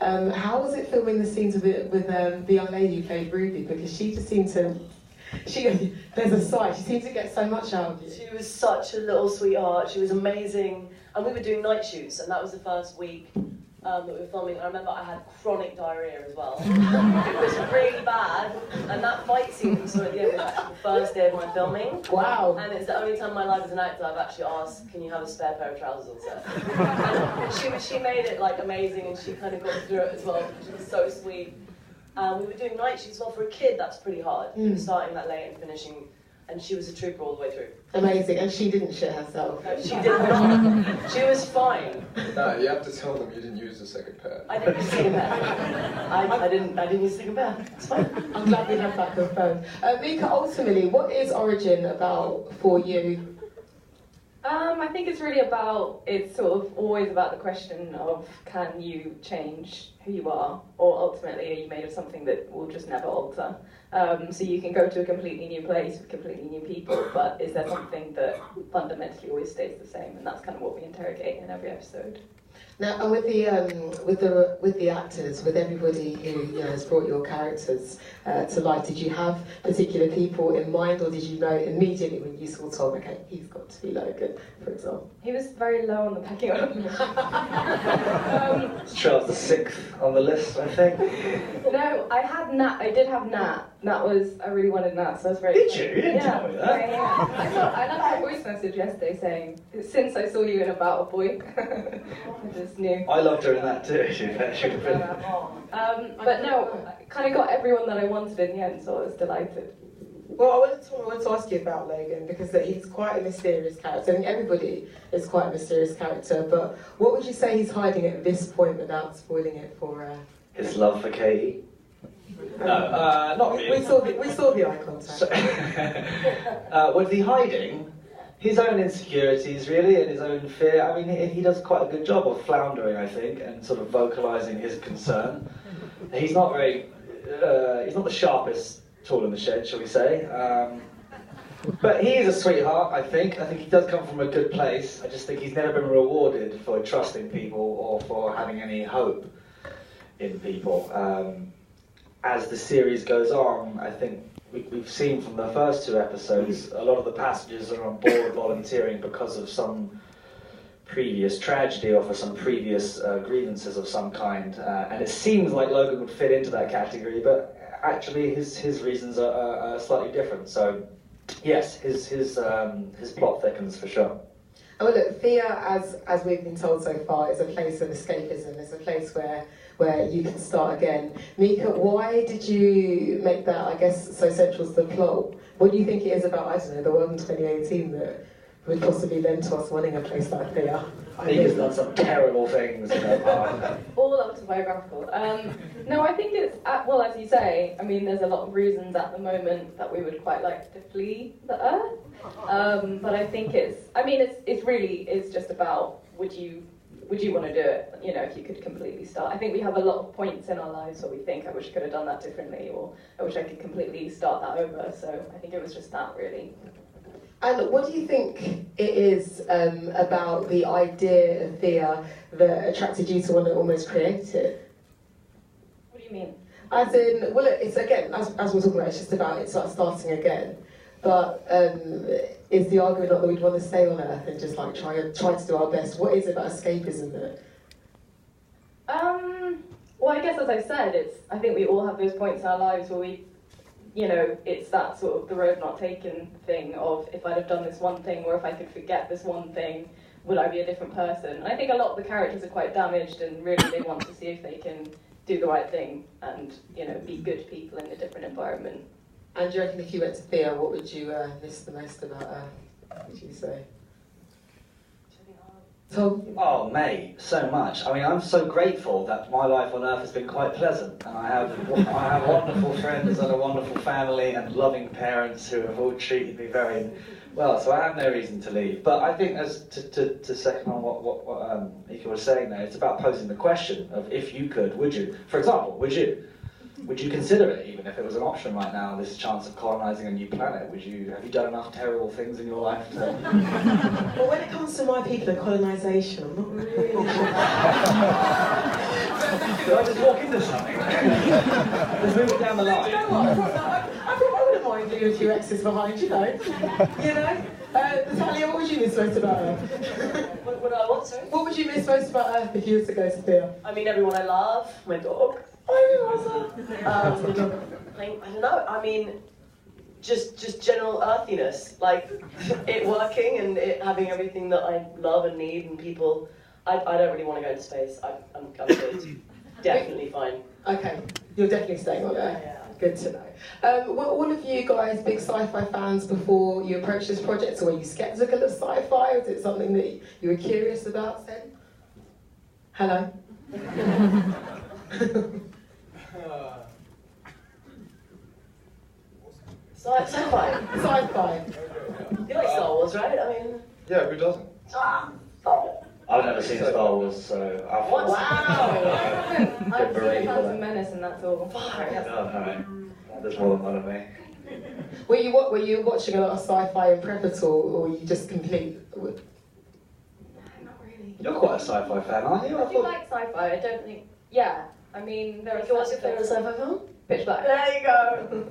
How was it filming the scenes with the young lady who played Ruby? Because she just seemed to, there's a side, she seemed to get so much out of you. She was such a little sweetheart, she was amazing. And we were doing night shoots, and that was the first week that we were filming. I remember I had chronic diarrhea as well. It was really bad, and that fight scene we saw at the end was actually the first day of my filming. Wow. And it's the only time in my life as an actor I've actually asked, can you have a spare pair of trousers on set? And she made it like amazing, and she kind of got through it as well. She was so sweet. We were doing night shoots as well. For a kid, that's pretty hard. Starting that late and finishing, and she was a trooper all the way through. Amazing, and she didn't shit herself. No, she did not. She was fine. No, you have to tell them you didn't use the second pair. I didn't use the second pair. I didn't use the second pair. It's fine. I'm glad we have that confirmed. Mika, ultimately, what is Origin about for you? I think it's really about, it's sort of always about the question of, can you change who you are, or ultimately are you made of something that will just never alter? So you can go to a completely new place with completely new people, but is there something that fundamentally always stays the same? And that's kind of what we interrogate in every episode. Now, and with the actors, with everybody who has brought your characters to life, did you have particular people in mind, or did you know immediately when you saw Tom, okay, he's got to be Logan, for example? He was very low on the pecking order. Charles the sixth on the list, I think. No, I had Nat. I did have Nat. I really wanted Nat, so I was very Did you? You didn't tell me that. Yeah. I left a voice message yesterday saying, since I saw you in About a Boy, I just knew. I loved her in that too. She should have been. But no, I kind of got everyone that I wanted in the end, so I was delighted. Well, I wanted to ask you about Logan, because he's quite a mysterious character. I think everybody is quite a mysterious character, but what would you say he's hiding at this point without spoiling it for... His love for Katie? No, not really. We saw the eye contact. So, what is he hiding? His own insecurities, really, and his own fear. I mean, he does quite a good job of floundering, I think, and sort of vocalising his concern. He's not very... he's not the sharpest tool in the shed, shall we say. But he is a sweetheart, I think. I think he does come from a good place. I just think he's never been rewarded for trusting people or for having any hope in people. As the series goes on, I think we've seen from the first two episodes, a lot of the passengers are on board volunteering because of some previous tragedy or for some previous grievances of some kind. And it seems like Logan would fit into that category, but actually his reasons are slightly different. So yes, his plot thickens for sure. Oh, look, Thea, as we've been told so far, is a place of escapism. It's a place where you can start again. Mika, why did you make that, I guess, so central to the plot? What do you think it is about, I don't know, the world in 2018 that would possibly lend to us wanting a place like Thea? Mika's done some terrible things in her past. All autobiographical. No, I think it's, well, as you say, I mean, there's a lot of reasons at the moment that we would quite like to flee the Earth. But I think it's really just about, would you want to do it, if you could completely start? I think we have a lot of points in our lives where we think, I wish I could have done that differently, or I wish I could completely start that over. So I think it was just that, really. And what do you think it is about the idea of Thea that attracted you to want to almost create it? What do you mean? As in, well, it's again, as we're talking about, it's just about it starting again. But is the argument not that we'd want to stay on Earth and just like try to do our best? What is it about escapism that? Well, I guess as I said, I think we all have those points in our lives where we, it's that sort of the road not taken thing of, if I'd have done this one thing, or if I could forget this one thing, would I be a different person? And I think a lot of the characters are quite damaged, and really they want to see if they can do the right thing and be good people in a different environment. And do you reckon if you went to Thea, what would you miss the most about her? What would you say? Tom? Oh, mate, so much. I mean, I'm so grateful that my life on Earth has been quite pleasant, and I have wonderful friends and a wonderful family and loving parents who have all treated me very well. So I have no reason to leave. But I think, as to second on what Mika was saying there, it's about posing the question of, if you could, would you? For example, would you? would you consider it, even if it was an option right now, this chance of colonising a new planet? Have you done enough terrible things in your life to... Well, when it comes to my people and colonisation, I'm not really sure. Did I just walk into something? Let's move it down the line. You know what? I wouldn't mind leaving a few X's behind, you know. Natalia, what would you miss most about Earth? What, sorry? What would you miss most about Earth if you were to go to Thea? I mean, everyone I love, my dog. I don't know. I mean, just general earthiness, like it working and it having everything that I love and need and people. I don't really want to go into space. I'm good. Definitely fine. Okay, you're definitely staying on Earth. Yeah. Good to know. Were all of you guys big sci-fi fans before you approached this project, or were you sceptical of sci-fi? Was it something that you were curious about then? Hello? Sci-fi. Sci-fi. You like Star Wars, right? I mean... Yeah, who doesn't? I've never seen Star Wars, so I've... What? Wow! I've seen berated Phantom for that. Menace and that's all. No. There's more than one of me. Were you watching a lot of sci-fi in Predator, or were you just complete? Not really. You're quite a sci-fi fan, aren't you? I do like sci-fi. I don't think. Yeah. I mean, there are. What's your favourite sci-fi film? Pitch Black. There you go.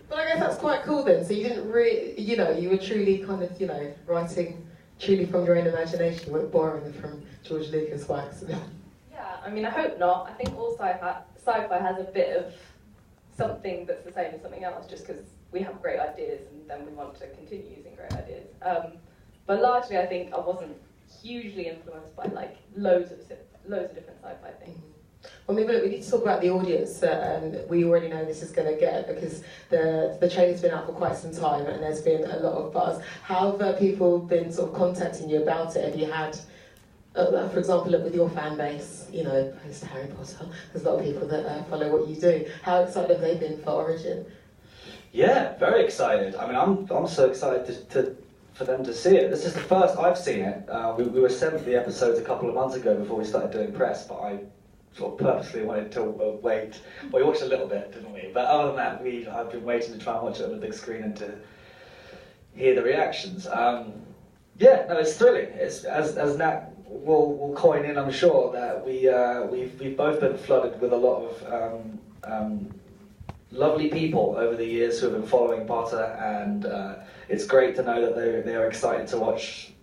But I guess that's quite cool then. So you didn't really, you were truly kind of, writing truly from your own imagination. You weren't borrowing from George Lucas by accident. Yeah. I mean, I hope not. I think all sci-fi has a bit of something that's the same as something else, just because we have great ideas and then we want to continue using great ideas. But largely, I think I wasn't hugely influenced by like loads of different sci-fi things. Well, maybe look, we need to talk about the audience, and we already know this is going to get, because the trailer's been out for quite some time and there's been a lot of buzz. How have people been sort of contacting you about it? Have you had, for example, look with your fan base, post Harry Potter, there's a lot of people that follow what you do. How excited have they been for Origin? Yeah, very excited. I mean, I'm so excited for them to see it. This is the first I've seen it. We were sent the episodes a couple of months ago before we started doing press, but I sort of purposely wanted to wait. Well, we watched a little bit, didn't we? But other than that, I've been waiting to try and watch it on the big screen and to hear the reactions. Yeah, no, it's thrilling. It's as Nat will coin in, I'm sure, that we've both been flooded with a lot of lovely people over the years who have been following Potter, and it's great to know that they're excited to watch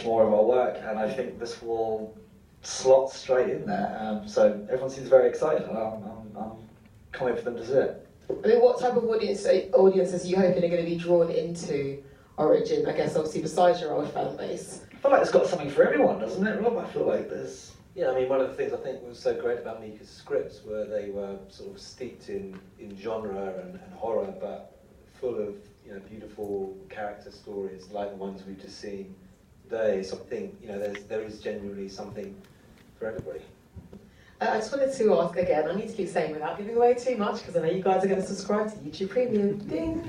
more of our work, and I think this will slot straight in there. So everyone seems very excited, and I'm can't wait for them to see it. I mean, what type of audiences are you hoping are going to be drawn into Origin? I guess obviously besides your old fan base. I feel like it's got something for everyone, doesn't it, Rob? I feel like there's... Yeah, I mean, one of the things I think was so great about Mika's scripts were they were sort of steeped in genre and horror, but full of beautiful character stories like the ones we've just seen today. So I think there is genuinely something for everybody. I just wanted to ask again, I need to keep saying without giving away too much, because I know you guys are going to subscribe to YouTube Premium. Ding!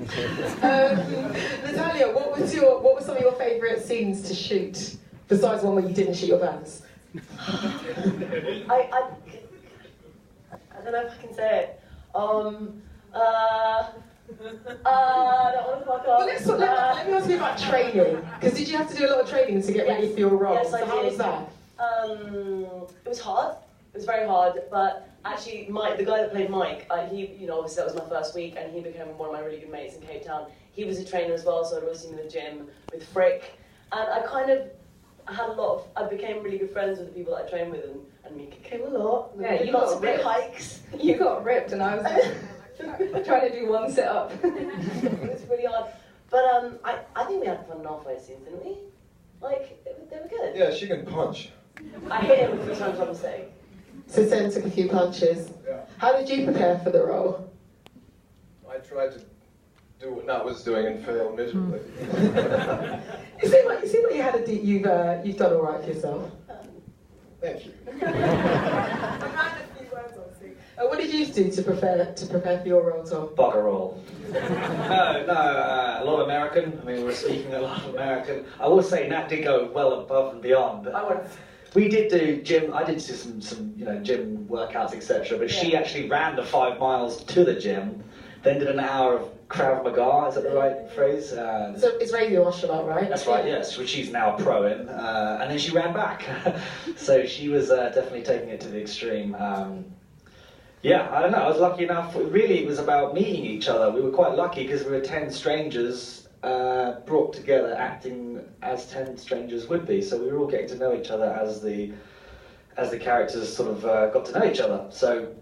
Natalia, what were some of your favourite scenes to shoot, besides one where you didn't shoot your bands? I don't know if I can say it. I don't want to fuck up. Well, let me ask you about training, because did you have to do a lot of training to get ready for your role? Yes, I so how did. was that? It was hard. It was very hard, but actually, Mike, the guy that played Mike, he, obviously that was my first week, and he became one of my really good mates in Cape Town. He was a trainer as well, so I'd always seen him in the gym with Frick, and I became really good friends with the people that I trained with, and Mika came a lot. Yeah, we did lots of big hikes. You got ripped, and I was trying to do one sit up. It was really hard, but I think we had fun enough fight scenes, didn't we? Like they were good. Yeah, she can punch. I hit him a few times by mistake. So Sen took a few punches. Yeah. How did you prepare for the role? I tried to do what Nat was doing and failed miserably. You seem like you had you've done all right for yourself. Thank you. What did you do to prepare for your role, Tom? Bugger all. A lot of American. I mean, we were speaking a lot of American. I will say Nat did go well above and beyond. I went. We did do gym. I did do some gym workouts, etc. But she actually ran the 5 miles to the gym, then did an hour of Krav Maga. Is that the right phrase? So it's radio martial art, right? That's right. Yes, which she's now a pro in, and then she ran back. So she was definitely taking it to the extreme. Yeah, I don't know. I was lucky enough. Really, it was about meeting each other. We were quite lucky because we were 10 strangers brought together, acting as 10 strangers would be. So we were all getting to know each other as the characters sort of got to know each other. So